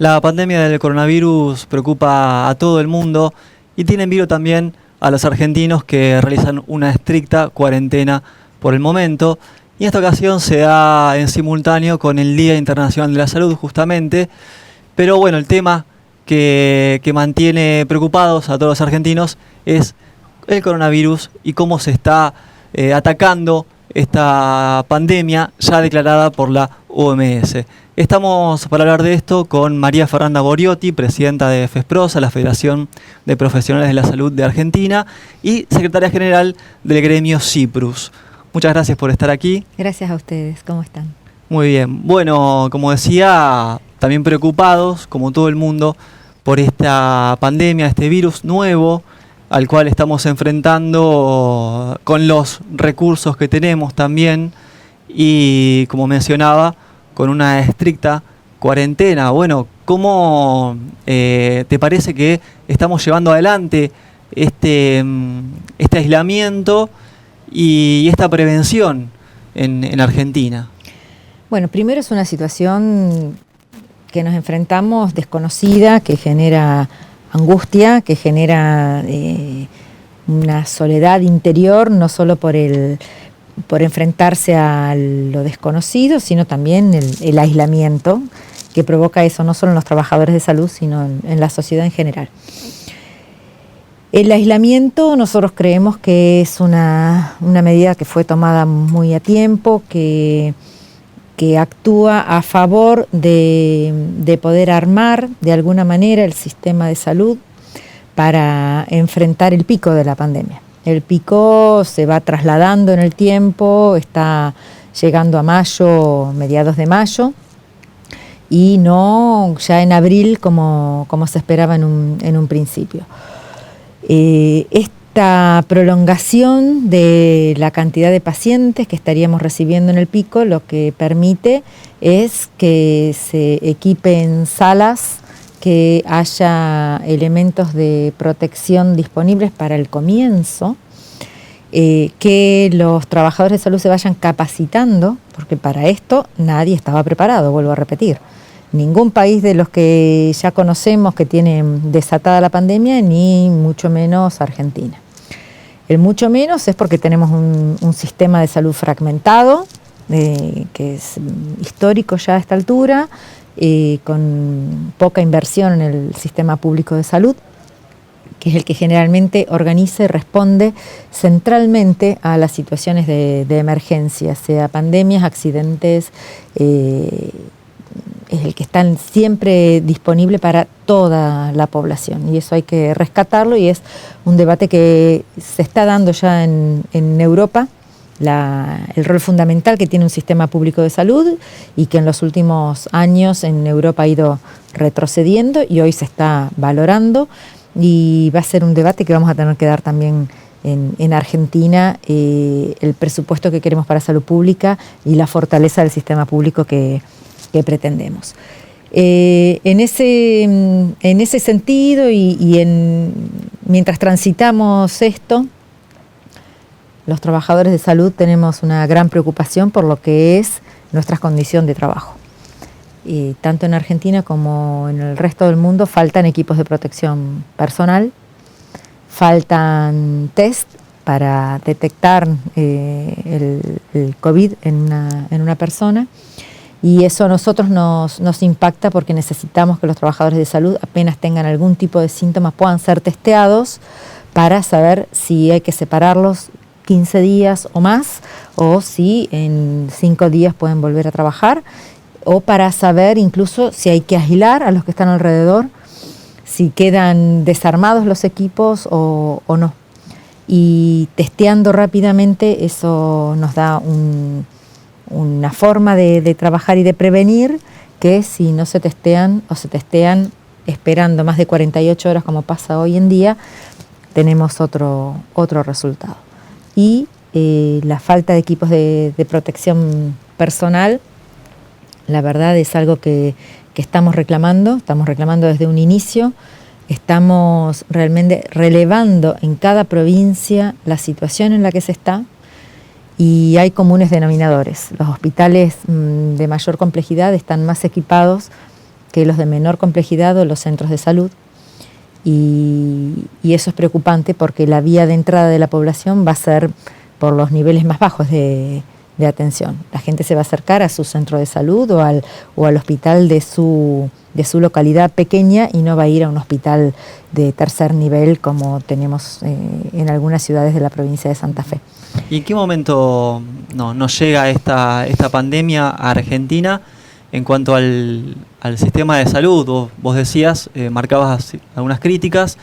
La pandemia del coronavirus preocupa a todo el mundo y tiene en vilo también a los argentinos que realizan una estricta cuarentena por el momento. Y en esta ocasión se da en simultáneo con el Día Internacional de la Salud, justamente. Pero bueno, el tema que mantiene preocupados a todos los argentinos es el coronavirus y cómo se está atacando esta pandemia ya declarada por la OMS. Estamos para hablar de esto con María Fernanda Boriotti, presidenta de FESPROSA, la Federación de Profesionales de la Salud de Argentina, y secretaria general del gremio CIPRUS. Muchas gracias por estar aquí. Gracias a ustedes, ¿cómo están? Muy bien. Bueno, como decía, también preocupados, como todo el mundo, por esta pandemia, este virus nuevo, al cual estamos enfrentando con los recursos que tenemos también, y como mencionaba, con una estricta cuarentena. Bueno, ¿cómo te parece que estamos llevando adelante este aislamiento y esta prevención en Argentina? Bueno, primero es una situación que nos enfrentamos desconocida, que genera angustia, que genera una soledad interior, no solo por enfrentarse a lo desconocido, sino también el aislamiento que provoca eso, no solo en los trabajadores de salud, sino en la sociedad en general. El aislamiento nosotros creemos que es una medida que fue tomada muy a tiempo, que actúa a favor de poder armar de alguna manera el sistema de salud para enfrentar el pico de la pandemia. El pico se va trasladando en el tiempo, está llegando a mayo, mediados de mayo, y no ya en abril como se esperaba en un principio. Esta prolongación de la cantidad de pacientes que estaríamos recibiendo en el pico lo que permite es que se equipen salas, que haya elementos de protección disponibles para el comienzo, que los trabajadores de salud se vayan capacitando, porque para esto nadie estaba preparado, vuelvo a repetir. Ningún país de los que ya conocemos que tienen desatada la pandemia, ni mucho menos Argentina. El mucho menos es porque tenemos un sistema de salud fragmentado, que es histórico ya a esta altura, con poca inversión en el sistema público de salud, que es el que generalmente organiza y responde centralmente a las situaciones de emergencia, sea pandemias, accidentes, es el que está siempre disponible para toda la población, y eso hay que rescatarlo, y es un debate que se está dando ya en Europa, el rol fundamental que tiene un sistema público de salud, y que en los últimos años en Europa ha ido retrocediendo y hoy se está valorando, y va a ser un debate que vamos a tener que dar también en Argentina, el presupuesto que queremos para salud pública y la fortaleza del sistema público que pretendemos. En ese sentido mientras transitamos esto, los trabajadores de salud tenemos una gran preocupación por lo que es nuestra condición de trabajo. Y tanto en Argentina como en el resto del mundo faltan equipos de protección personal, faltan test para detectar el COVID en una persona, y eso a nosotros nos impacta porque necesitamos que los trabajadores de salud, apenas tengan algún tipo de síntomas, puedan ser testeados para saber si hay que separarlos 15 días o más, o si en 5 días pueden volver a trabajar, o para saber incluso si hay que aislar a los que están alrededor, si quedan desarmados los equipos o no. Y testeando rápidamente, eso nos da una forma de trabajar y de prevenir, que si no se testean o se testean esperando más de 48 horas como pasa hoy en día, tenemos otro resultado. Y la falta de equipos de protección personal, la verdad es algo que estamos reclamando desde un inicio. Estamos realmente relevando en cada provincia la situación en la que se está, y hay comunes denominadores. Los hospitales de mayor complejidad están más equipados que los de menor complejidad o los centros de salud. Y eso es preocupante porque la vía de entrada de la población va a ser por los niveles más bajos de atención. La gente se va a acercar a su centro de salud o al hospital de su localidad pequeña y no va a ir a un hospital de tercer nivel como tenemos en algunas ciudades de la provincia de Santa Fe. ¿Y en qué momento nos llega esta pandemia a Argentina en cuanto al sistema de salud? Vos decías, marcabas algunas críticas,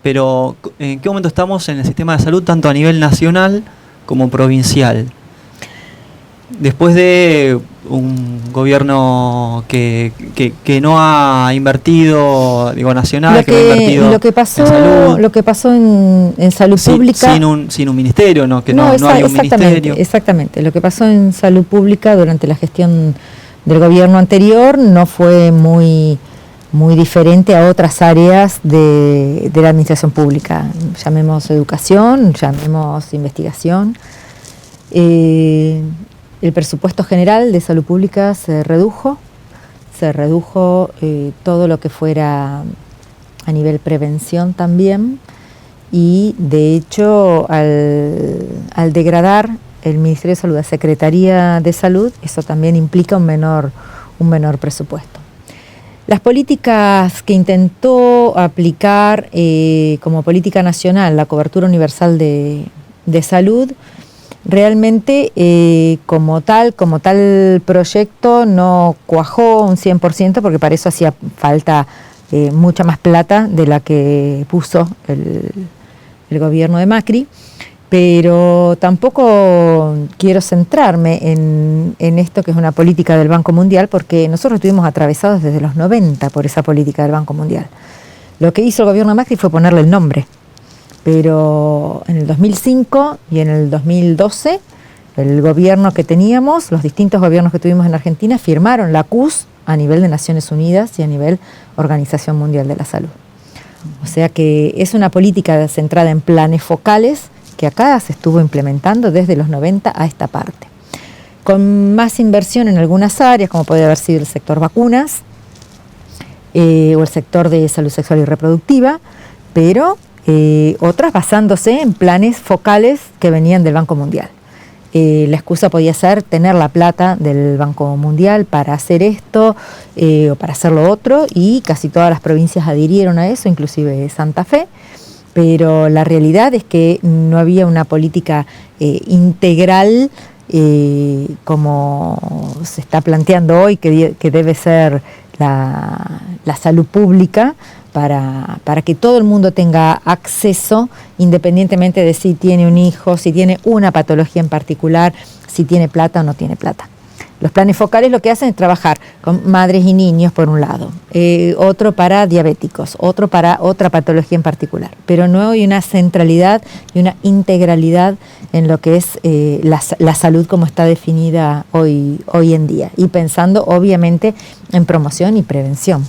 pero ¿en qué momento estamos en el sistema de salud tanto a nivel nacional como provincial? Después de un gobierno que no ha invertido, digo, nacional, que no ha invertido en salud. Lo que pasó en salud pública... Sin un ministerio, ¿no? Que no hay un ministerio. Exactamente. Lo que pasó en salud pública durante la gestión del gobierno anterior no fue muy diferente a otras áreas de la administración pública. Llamemos educación, llamemos investigación. El presupuesto general de salud pública se redujo todo lo que fuera a nivel prevención también, y de hecho al degradar el Ministerio de Salud a Secretaría de Salud, eso también implica un menor presupuesto. Las políticas que intentó aplicar como política nacional la cobertura universal de salud, realmente como tal proyecto no cuajó un 100% porque para eso hacía falta mucha más plata de la que puso el gobierno de Macri, pero tampoco quiero centrarme en esto que es una política del Banco Mundial, porque nosotros estuvimos atravesados desde los 90 por esa política del Banco Mundial. Lo que hizo el gobierno de Macri fue ponerle el nombre. Pero en el 2005 y en el 2012, el gobierno que teníamos, los distintos gobiernos que tuvimos en Argentina, firmaron la CUS a nivel de Naciones Unidas y a nivel Organización Mundial de la Salud. O sea que es una política centrada en planes focales que acá se estuvo implementando desde los 90 a esta parte. Con más inversión en algunas áreas, como puede haber sido el sector vacunas o el sector de salud sexual y reproductiva, pero... otras basándose en planes focales que venían del Banco Mundial. La excusa podía ser tener la plata del Banco Mundial para hacer esto o para hacer lo otro, y casi todas las provincias adhirieron a eso, inclusive Santa Fe, pero la realidad es que no había una política integral como se está planteando hoy, que debe ser la salud pública, para que todo el mundo tenga acceso, independientemente de si tiene un hijo, si tiene una patología en particular, si tiene plata o no tiene plata. Los planes focales lo que hacen es trabajar con madres y niños por un lado, otro para diabéticos, otro para otra patología en particular, pero no hay una centralidad y una integralidad en lo que es la salud como está definida hoy en día, y pensando obviamente en promoción y prevención,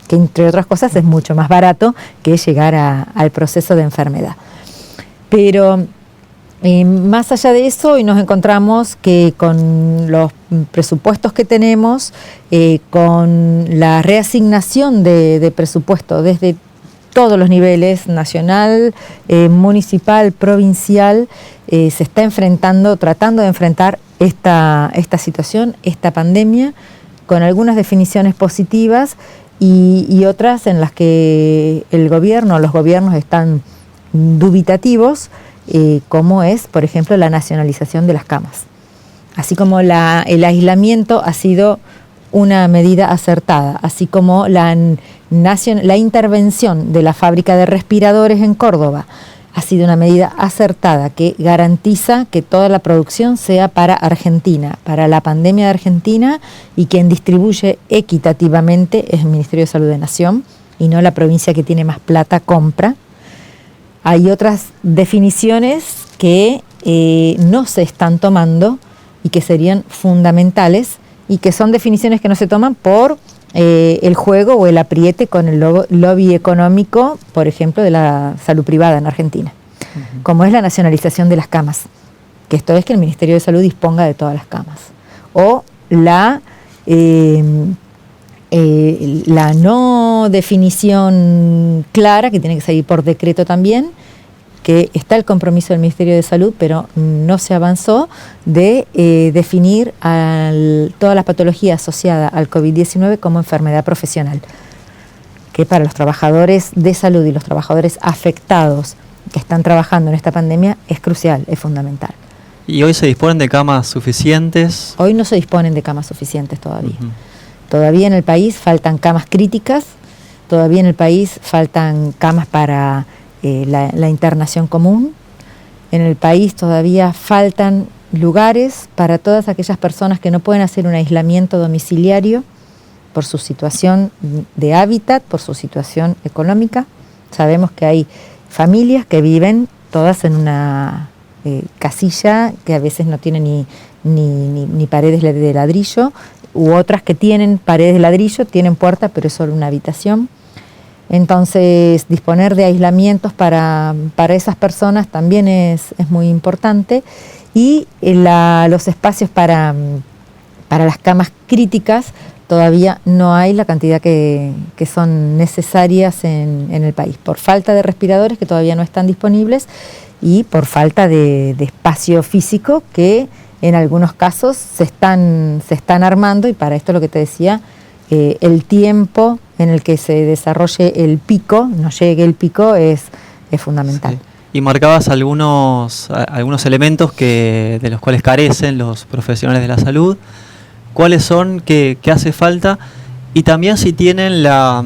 que entre otras cosas es mucho más barato que llegar al proceso de enfermedad. Pero más allá de eso, hoy nos encontramos que con los presupuestos que tenemos, con la reasignación de presupuesto desde todos los niveles, nacional, municipal, provincial, se está tratando de enfrentar esta situación, esta pandemia, con algunas definiciones positivas, y otras en las que los gobiernos están dubitativos, como es, por ejemplo, la nacionalización de las camas. Así como el aislamiento ha sido una medida acertada, así como la intervención de la fábrica de respiradores en Córdoba ha sido una medida acertada que garantiza que toda la producción sea para Argentina, para la pandemia de Argentina, y quien distribuye equitativamente es el Ministerio de Salud de Nación y no la provincia que tiene más plata compra. Hay otras definiciones que no se están tomando y que serían fundamentales, y que son definiciones que no se toman por el juego o el apriete con el lobby económico, por ejemplo, de la salud privada en Argentina, como es la nacionalización de las camas, que esto es que el Ministerio de Salud disponga de todas las camas, o la no definición clara, que tiene que salir por decreto también, que está el compromiso del Ministerio de Salud, pero no se avanzó, de definir todas las patologías asociadas al COVID-19 como enfermedad profesional, que para los trabajadores de salud y los trabajadores afectados que están trabajando en esta pandemia es crucial, es fundamental. ¿Y hoy se disponen de camas suficientes? Hoy no se disponen de camas suficientes todavía. Todavía en el país faltan camas críticas, todavía en el país faltan camas para la internación común. En el país todavía faltan lugares para todas aquellas personas que no pueden hacer un aislamiento domiciliario por su situación de hábitat, por su situación económica. Sabemos que hay familias que viven todas en una casilla que a veces no tiene ni paredes de ladrillo, u otras que tienen paredes de ladrillo, tienen puerta, pero es solo una habitación. Entonces, disponer de aislamientos para esas personas también es muy importante. Y los espacios para las camas críticas todavía no hay la cantidad que son necesarias en el país, por falta de respiradores que todavía no están disponibles y por falta de espacio físico que en algunos casos se están armando, y para esto lo que te decía, el tiempo en el que se desarrolle el pico, no llegue el pico, es fundamental. Sí. Y marcabas algunos elementos de los cuales carecen los profesionales de la salud. ¿Cuáles son? ¿Qué hace falta? Y también si tienen la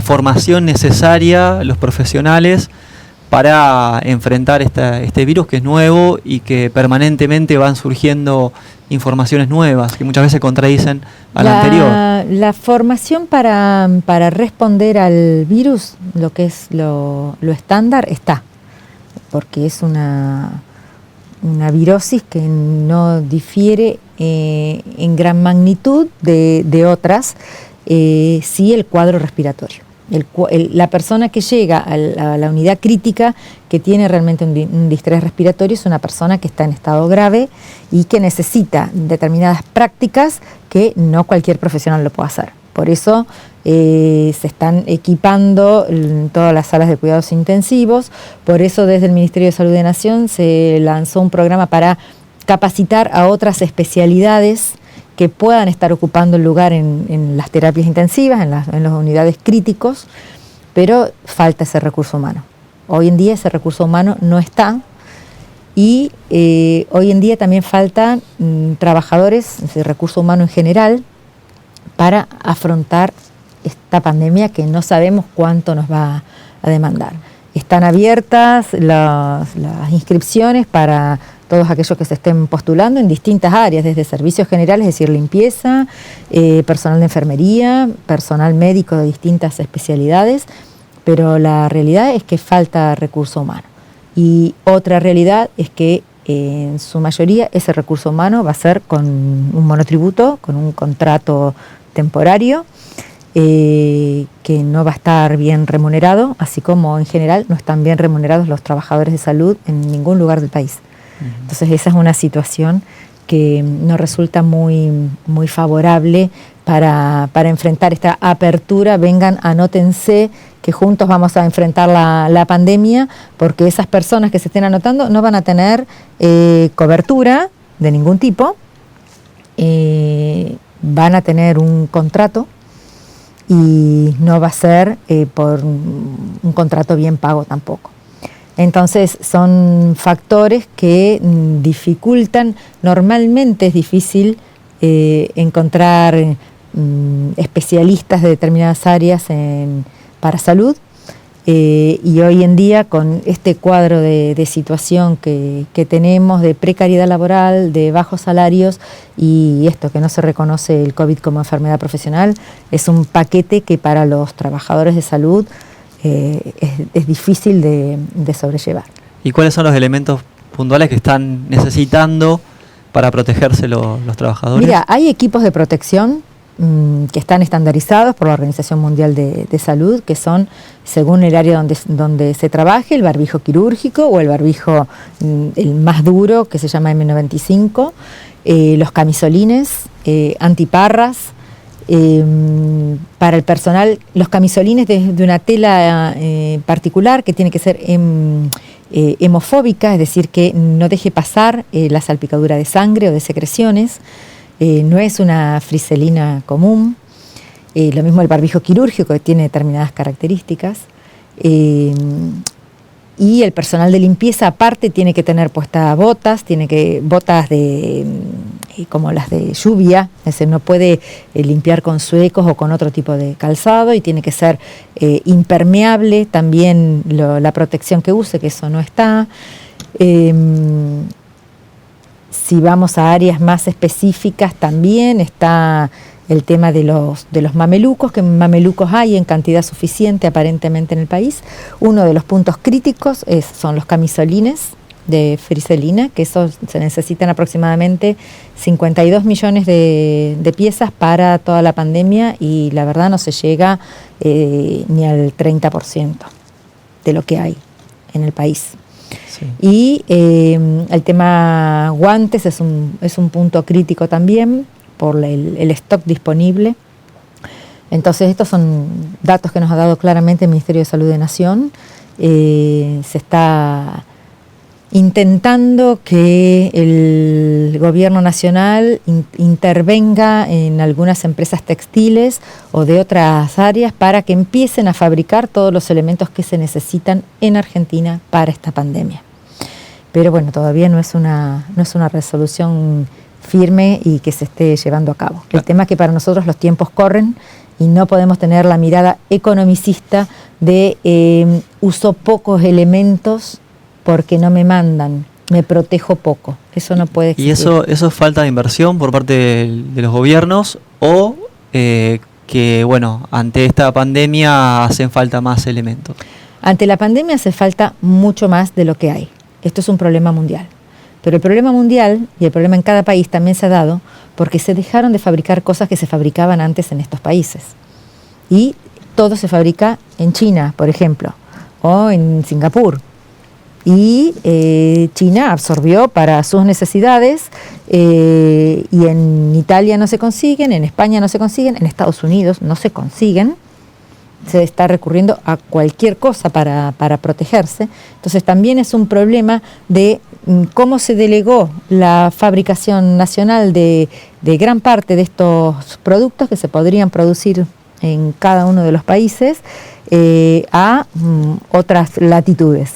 formación necesaria los profesionales para enfrentar este virus que es nuevo y que permanentemente van surgiendo informaciones nuevas que muchas veces contradicen a la anterior. La formación para responder al virus, lo que es lo estándar, está, porque es una virosis que no difiere en gran magnitud de otras, sí el cuadro respiratorio. La persona que llega a la unidad crítica que tiene realmente un distrés respiratorio es una persona que está en estado grave y que necesita determinadas prácticas que no cualquier profesional lo puede hacer. Por eso se están equipando todas las salas de cuidados intensivos, por eso desde el Ministerio de Salud de Nación se lanzó un programa para capacitar a otras especialidades que puedan estar ocupando el lugar en las terapias intensivas, en las unidades críticos, pero falta ese recurso humano. Hoy en día ese recurso humano no está, y hoy en día también faltan trabajadores, ese recurso humano en general, para afrontar esta pandemia que no sabemos cuánto nos va a demandar. Están abiertas las inscripciones para todos aquellos que se estén postulando en distintas áreas, desde servicios generales, es decir, limpieza, personal de enfermería, personal médico de distintas especialidades, pero la realidad es que falta recurso humano. Y otra realidad es que en su mayoría ese recurso humano va a ser con un monotributo, con un contrato temporario, que no va a estar bien remunerado, así como en general no están bien remunerados los trabajadores de salud en ningún lugar del país. Entonces esa es una situación que nos resulta muy, muy favorable para enfrentar esta apertura. Vengan, anótense que juntos vamos a enfrentar la pandemia, porque esas personas que se estén anotando no van a tener cobertura de ningún tipo, van a tener un contrato y no va a ser por un contrato bien pago tampoco. Entonces son factores que dificultan. Normalmente es difícil encontrar especialistas de determinadas áreas para salud, y hoy en día con este cuadro de situación que tenemos, de precariedad laboral, de bajos salarios y esto que no se reconoce el COVID como enfermedad profesional, es un paquete que para los trabajadores de salud es difícil de sobrellevar. ¿Y cuáles son los elementos puntuales que están necesitando para protegerse los trabajadores? Mira, hay equipos de protección que están estandarizados por la Organización Mundial de Salud, que son, según el área donde se trabaje, el barbijo quirúrgico o el barbijo el más duro, que se llama M95, los camisolines, antiparras, Para el personal, los camisolines de una tela particular que tiene que ser hemofóbica, es decir, que no deje pasar la salpicadura de sangre o de secreciones. No es una friselina común. Lo mismo el barbijo quirúrgico, que tiene determinadas características. Y el personal de limpieza aparte tiene que tener puestas botas, botas como las de lluvia, es decir, no puede limpiar con suecos o con otro tipo de calzado, y tiene que ser impermeable también la protección que use, que eso no está. Si vamos a áreas más específicas, también está el tema de los mamelucos, que mamelucos hay en cantidad suficiente aparentemente en el país. Uno de los puntos críticos son los camisolines de friselina, que esos se necesitan aproximadamente 52 millones de piezas para toda la pandemia, y la verdad no se llega ni al 30% de lo que hay en el país. Sí. Y el tema guantes es un punto crítico también, por el stock disponible. Entonces, estos son datos que nos ha dado claramente el Ministerio de Salud de Nación. Se está intentando que el gobierno nacional intervenga en algunas empresas textiles o de otras áreas para que empiecen a fabricar todos los elementos que se necesitan en Argentina para esta pandemia. Pero bueno, todavía no es una resolución firme y que se esté llevando a cabo. El tema es que para nosotros los tiempos corren y no podemos tener la mirada economicista de uso pocos elementos porque no me mandan, me protejo poco. Eso no puede existir. ¿Y eso es falta de inversión por parte de los gobiernos o que, bueno, ante esta pandemia hacen falta más elementos? Ante la pandemia hace falta mucho más de lo que hay. Esto es un problema mundial. Pero el problema mundial y el problema en cada país también se ha dado porque se dejaron de fabricar cosas que se fabricaban antes en estos países. Y todo se fabrica en China, por ejemplo, o en Singapur. Y China absorbió para sus necesidades, y en Italia no se consiguen, en España no se consiguen, en Estados Unidos no se consiguen. Se está recurriendo a cualquier cosa para protegerse. Entonces también es un problema de cómo se delegó la fabricación nacional de gran parte de estos productos que se podrían producir en cada uno de los países a otras latitudes.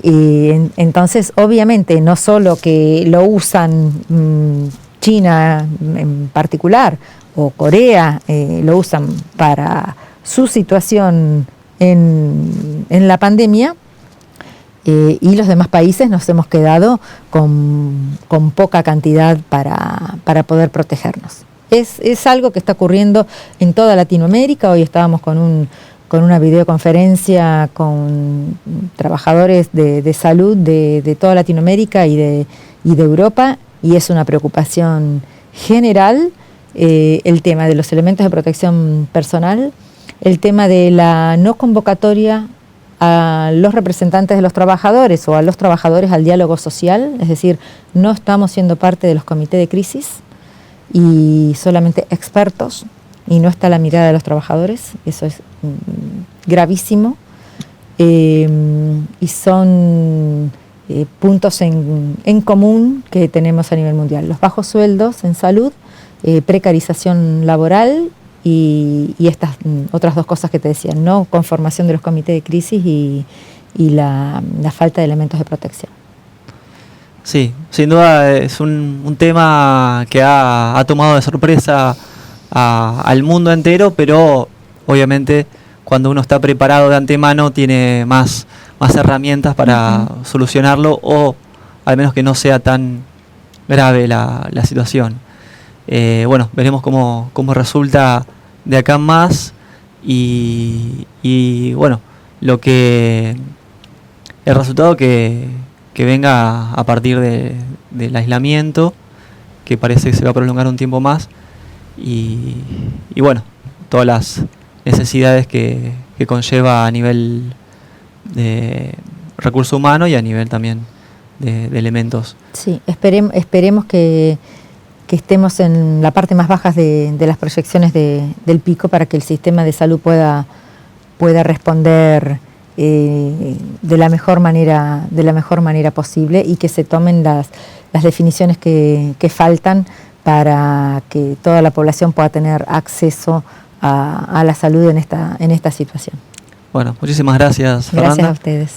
Entonces, obviamente, no solo que lo usan China en particular o Corea, lo usan para su situación en la pandemia, y los demás países nos hemos quedado con poca cantidad para poder protegernos. Es algo que está ocurriendo en toda Latinoamérica. Hoy estábamos con una videoconferencia con trabajadores de salud de toda Latinoamérica y de Europa, y es una preocupación general el tema de los elementos de protección personal, el tema de la no convocatoria a los representantes de los trabajadores o a los trabajadores al diálogo social, es decir, no estamos siendo parte de los comités de crisis y solamente expertos, y no está la mirada de los trabajadores. Eso es gravísimo, y son puntos en común que tenemos a nivel mundial: los bajos sueldos en salud, precarización laboral y estas otras dos cosas que te decía, no conformación de los comités de crisis y la falta de elementos de protección. Sí, sin duda es un tema que ha tomado de sorpresa al mundo entero, pero obviamente cuando uno está preparado de antemano tiene más herramientas para solucionarlo, o al menos que no sea tan grave la situación. Bueno, veremos cómo resulta de acá en más, y bueno, el resultado que venga a partir del aislamiento, que parece que se va a prolongar un tiempo más, y bueno, todas las necesidades que conlleva a nivel de recurso humano y a nivel también de elementos. Sí, esperemos que que estemos en la parte más baja de las proyecciones del pico para que el sistema de salud pueda responder de la mejor manera posible, y que se tomen las definiciones que faltan para que toda la población pueda tener acceso a la salud en esta situación. Bueno, muchísimas gracias, Fernanda. Gracias a ustedes.